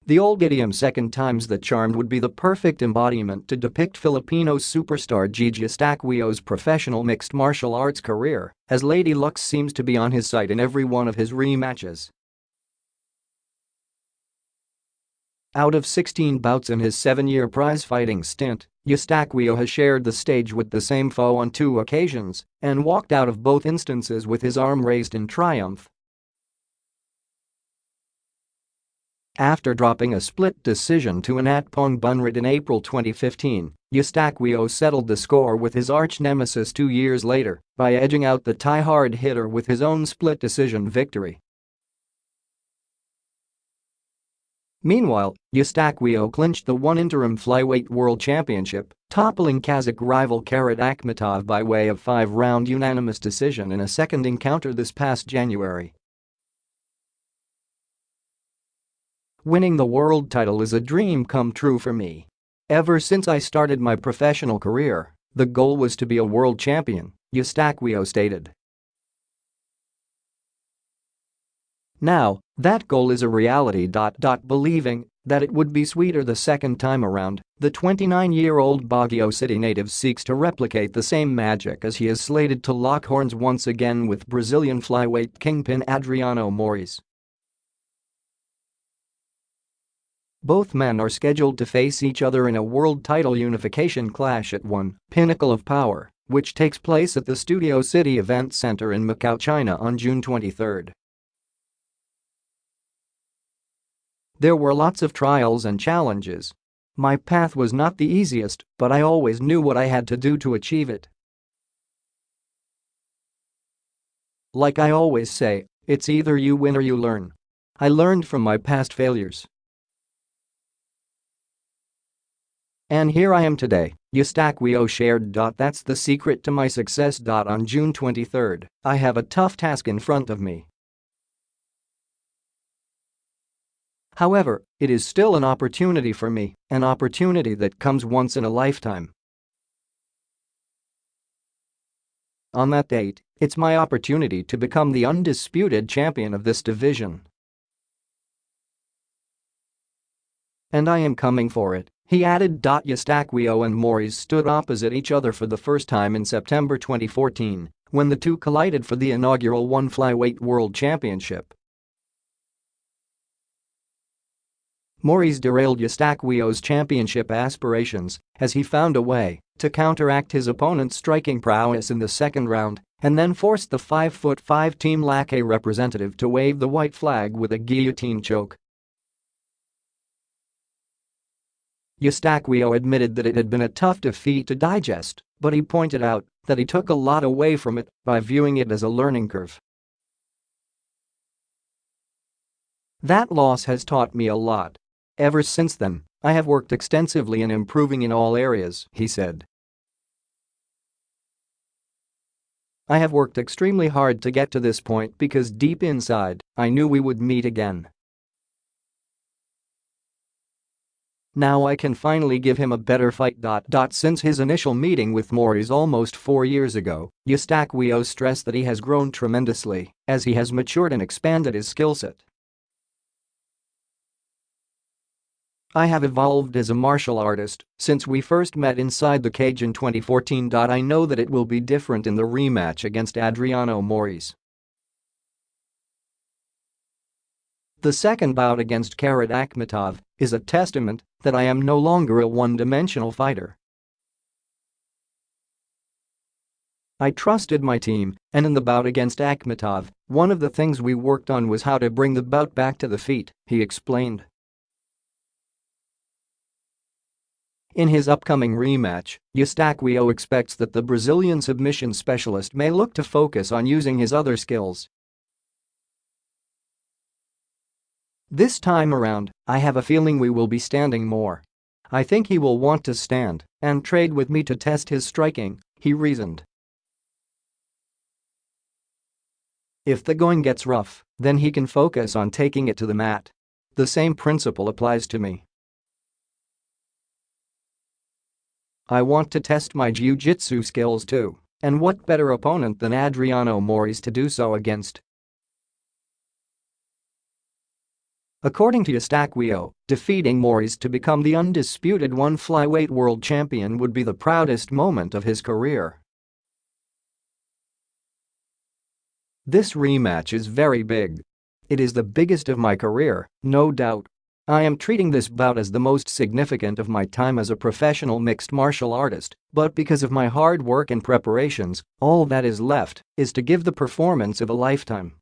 The old idiom "second time's the charm" would be the perfect embodiment to depict Filipino superstar Geje Eustaquio's professional mixed martial arts career, as Lady Luck seems to be on his side in every one of his rematches. Out of 16 bouts in his 7-year prizefighting stint, Eustaquio has shared the stage with the same foe on 2 occasions and walked out of both instances with his arm raised in triumph. After dropping a split decision to Anatpong Bunrad in April 2015, Eustaquio settled the score with his arch-nemesis 2 years later by edging out the Thai-hard hitter with his own split decision victory. Meanwhile, Eustaquio clinched the Interim Flyweight World Championship, toppling Kazakh rival Kairat Akhmetov by way of 5-round unanimous decision in a second encounter this past January. Winning the world title is a dream come true for me. Ever since I started my professional career, the goal was to be a world champion, Eustaquio stated. Now, that goal is a reality. Believing that it would be sweeter the second time around, the 29-year-old Baguio City native seeks to replicate the same magic as he is slated to lock horns once again with Brazilian flyweight kingpin Adriano Moraes. Both men are scheduled to face each other in a world title unification clash at One Pinnacle of Power, which takes place at the Studio City Event Center in Macau, China on June 23. There were lots of trials and challenges. My path was not the easiest, but I always knew what I had to do to achieve it. Like I always say, it's either you win or you learn. I learned from my past failures. And here I am today, Eustaquio shared. That's the secret to my success. On June 23, I have a tough task in front of me. However, it is still an opportunity for me, an opportunity that comes once in a lifetime. On that date, it's my opportunity to become the undisputed champion of this division. And I am coming for it, he added. Eustaquio and Moraes stood opposite each other for the first time in September 2014, when the two collided for the inaugural One Flyweight World Championship. Moraes derailed Eustaquio's championship aspirations as he found a way to counteract his opponent's striking prowess in the second round and then forced the 5'5" Team Lackey representative to wave the white flag with a guillotine choke. Eustaquio admitted that it had been a tough defeat to digest, but he pointed out that he took a lot away from it by viewing it as a learning curve. That loss has taught me a lot. Ever since then, I have worked extensively in improving in all areas, he said. I have worked extremely hard to get to this point because deep inside, I knew we would meet again. Now I can finally give him a better fight. Since his initial meeting with Moraes almost 4 years ago, Eustaquio stressed that he has grown tremendously as he has matured and expanded his skill set. I have evolved as a martial artist since we first met inside the cage in 2014. I know that it will be different in the rematch against Adriano Moraes. The second bout against Kairat Akhmetov is a testament that I am no longer a one-dimensional fighter. I trusted my team, and in the bout against Akhmetov, one of the things we worked on was how to bring the bout back to the feet, he explained. In his upcoming rematch, Eustaquio expects that the Brazilian submission specialist may look to focus on using his other skills. This time around, I have a feeling we will be standing more. I think he will want to stand and trade with me to test his striking, he reasoned. If the going gets rough, then he can focus on taking it to the mat. The same principle applies to me. I want to test my jiu-jitsu skills too, and what better opponent than Adriano Moraes to do so against? According to Eustaquio, defeating Maurice to become the undisputed flyweight world champion would be the proudest moment of his career. This rematch is very big. It is the biggest of my career, no doubt. I am treating this bout as the most significant of my time as a professional mixed martial artist, but because of my hard work and preparations, all that is left is to give the performance of a lifetime.